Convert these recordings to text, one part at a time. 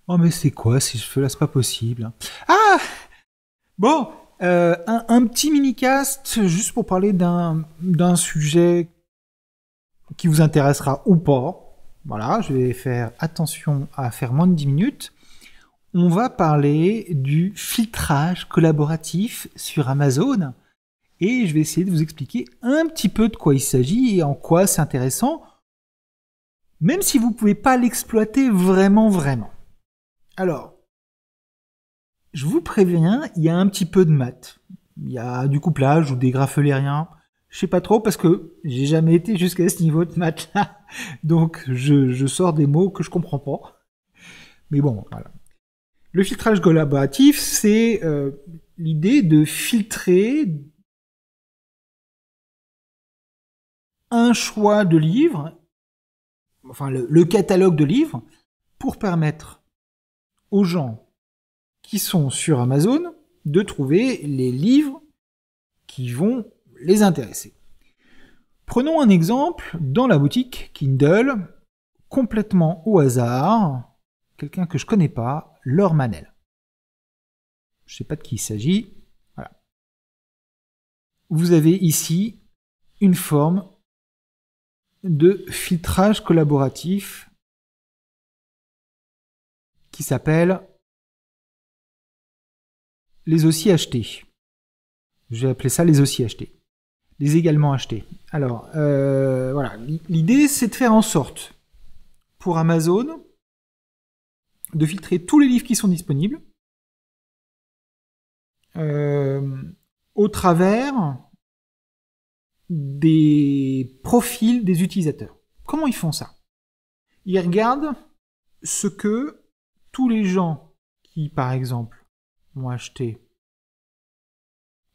Oh mais c'est quoi ces cheveux-là? C'est pas possible. Ah bon, un petit mini-cast juste pour parler d'un sujet qui vous intéressera ou pas. Voilà, je vais faire attention à faire moins de 10 minutes. On va parler du filtrage collaboratif sur Amazon et je vais essayer de vous expliquer un petit peu de quoi il s'agit et en quoi c'est intéressant, même si vous ne pouvez pas l'exploiter vraiment. Alors, je vous préviens, il y a un petit peu de maths. Il y a du couplage ou des graphelériens. Je sais pas trop parce que j'ai jamais été jusqu'à ce niveau de maths là. Donc je sors des mots que je comprends pas. Mais bon, voilà. Le filtrage collaboratif, c'est l'idée de filtrer un choix de livres, enfin le catalogue de livres, pour permettre aux gens qui sont sur Amazon de trouver les livres qui vont les intéresser. Prenons un exemple dans la boutique Kindle, complètement au hasard, quelqu'un que je connais pas, Laure Manel. Je sais pas de qui il s'agit. Voilà. Vous avez ici une forme de filtrage collaboratif qui s'appelle les aussi achetés. Je vais appeler ça les aussi achetés. Les également achetés. Alors, voilà. L'idée, c'est de faire en sorte, pour Amazon, de filtrer tous les livres qui sont disponibles au travers des profils des utilisateurs. Comment ils font ça? Ils regardent ce que tous les gens qui, par exemple, ont acheté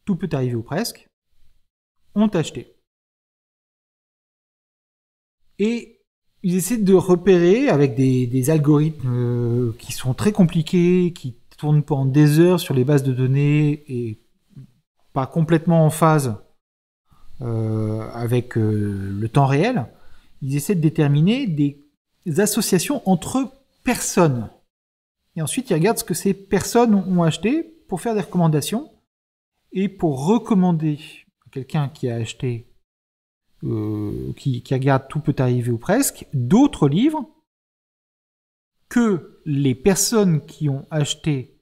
Tout peut arriver ou presque, ont acheté. Et ils essaient de repérer avec des algorithmes qui sont très compliqués, qui tournent pendant des heures sur les bases de données et pas complètement en phase avec le temps réel. Ils essaient de déterminer des associations entre personnes. Et ensuite, ils regardent ce que ces personnes ont acheté pour faire des recommandations et pour recommander à quelqu'un qui a acheté qui regarde Tout peut arriver ou presque, d'autres livres que les personnes qui ont acheté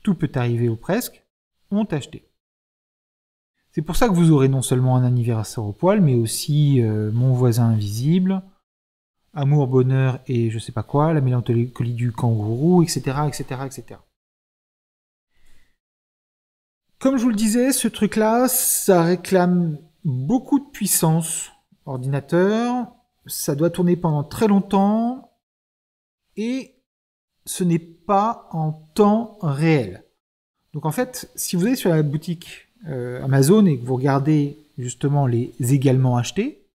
Tout peut arriver ou presque ont acheté. C'est pour ça que vous aurez non seulement Un anniversaire au poil, mais aussi Mon voisin invisible, Amour, bonheur et je sais pas quoi, La mélancolie du kangourou, etc. Comme je vous le disais, ce truc-là, ça réclame beaucoup de puissance ordinateur, ça doit tourner pendant très longtemps, et ce n'est pas en temps réel. Donc en fait, si vous allez sur la boutique Amazon et que vous regardez justement les également achetés,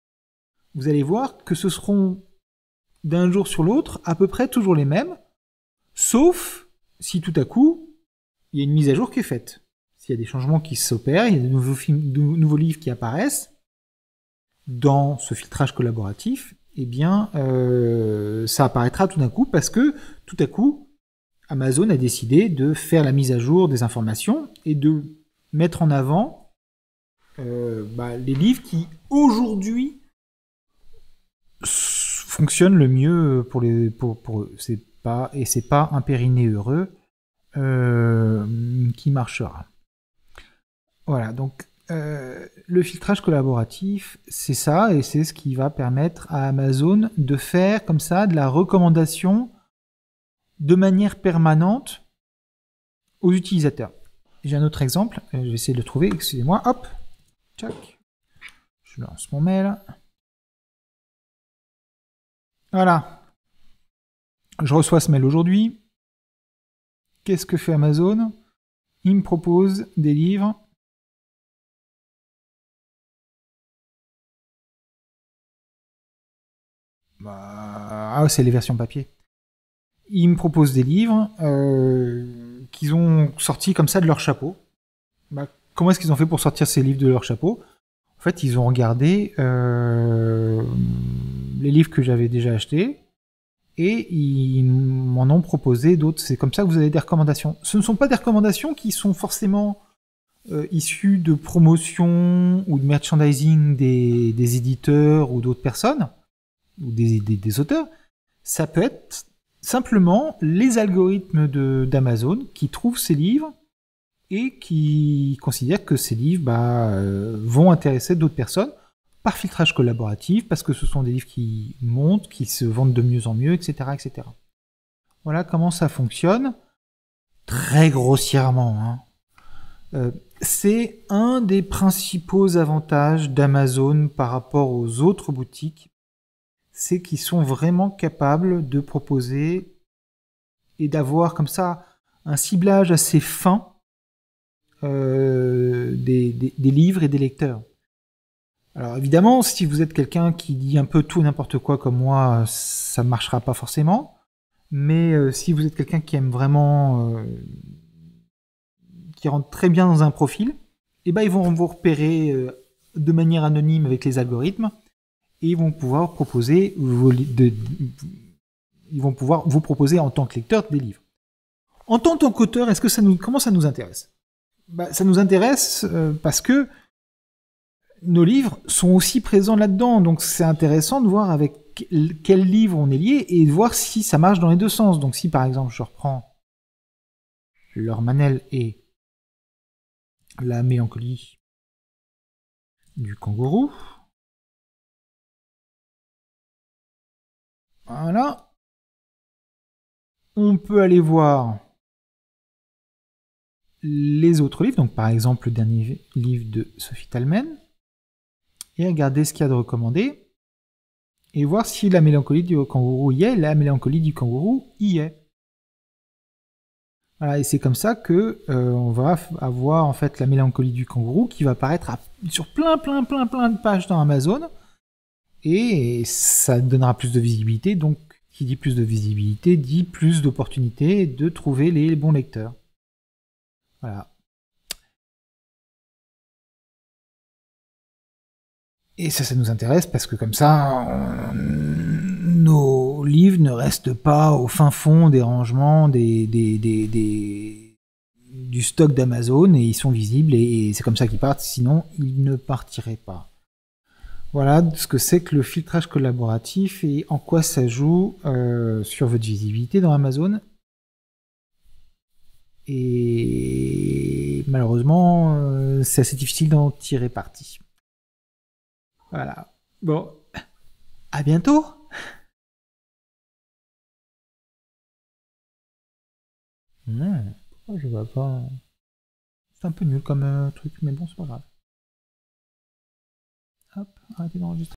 vous allez voir que ce seront d'un jour sur l'autre à peu près toujours les mêmes, sauf si tout à coup, il y a une mise à jour qui est faite. S'il y a des changements qui s'opèrent, il y a de nouveaux livres qui apparaissent dans ce filtrage collaboratif, eh bien, ça apparaîtra tout d'un coup parce que tout à coup, Amazon a décidé de faire la mise à jour des informations et de mettre en avant les livres qui aujourd'hui fonctionnent le mieux pour eux. C'est pas un périnée heureux qui marchera. Voilà, donc le filtrage collaboratif, c'est ça, et c'est ce qui va permettre à Amazon de faire comme ça de la recommandation de manière permanente aux utilisateurs. J'ai un autre exemple, je vais essayer de le trouver, excusez-moi, hop, tchac, je lance mon mail. Voilà, je reçois ce mail aujourd'hui. Qu'est-ce que fait Amazon? Il me propose des livres. Ah, c'est les versions papier. Ils me proposent des livres qu'ils ont sortis comme ça de leur chapeau. Comment est-ce qu'ils ont fait pour sortir ces livres de leur chapeau? En fait, ils ont regardé les livres que j'avais déjà achetés et ils m'en ont proposé d'autres. C'est comme ça que vous avez des recommandations. Ce ne sont pas des recommandations qui sont forcément issues de promotion ou de merchandising des éditeurs ou d'autres personnes, ou des auteurs. Ça peut être simplement les algorithmes d'Amazon qui trouvent ces livres et qui considèrent que ces livres vont intéresser d'autres personnes par filtrage collaboratif, parce que ce sont des livres qui montent, qui se vendent de mieux en mieux, etc. etc. Voilà comment ça fonctionne, très grossièrement. C'est un des principaux avantages d'Amazon par rapport aux autres boutiques, c'est qu'ils sont vraiment capables de proposer et d'avoir comme ça un ciblage assez fin des livres et des lecteurs. Alors évidemment, si vous êtes quelqu'un qui lit un peu tout et n'importe quoi comme moi, ça ne marchera pas forcément. Mais si vous êtes quelqu'un qui aime vraiment, qui rentre très bien dans un profil, eh ben ils vont vous repérer de manière anonyme avec les algorithmes et ils vont pouvoir vous proposer en tant que lecteur des livres. En tant qu'auteur, comment ça nous intéresse ? Ça nous intéresse parce que nos livres sont aussi présents là-dedans, donc c'est intéressant de voir avec quel livre on est lié et de voir si ça marche dans les deux sens. Donc si par exemple je reprends Laure Manel et La mélancolie du kangourou, voilà, on peut aller voir les autres livres, donc par exemple le dernier livre de Sophie Talmen, et regarder ce qu'il y a de recommandé, et voir si La mélancolie du kangourou y est, La mélancolie du kangourou y est. Voilà, et c'est comme ça que on va avoir en fait La mélancolie du kangourou qui va apparaître sur plein de pages dans Amazon, et ça donnera plus de visibilité, donc qui dit plus de visibilité dit plus d'opportunités de trouver les bons lecteurs. Voilà. Et ça nous intéresse parce que comme ça, nos livres ne restent pas au fin fond des rangements du stock d'Amazon et ils sont visibles et c'est comme ça qu'ils partent, sinon ils ne partiraient pas. Voilà ce que c'est que le filtrage collaboratif et en quoi ça joue sur votre visibilité dans Amazon. Et malheureusement, c'est assez difficile d'en tirer parti. Voilà. Bon, à bientôt. Pourquoi je vois pas. C'est un peu nul comme truc, mais bon, c'est pas grave. Hop, arrêtez d'enregistrer.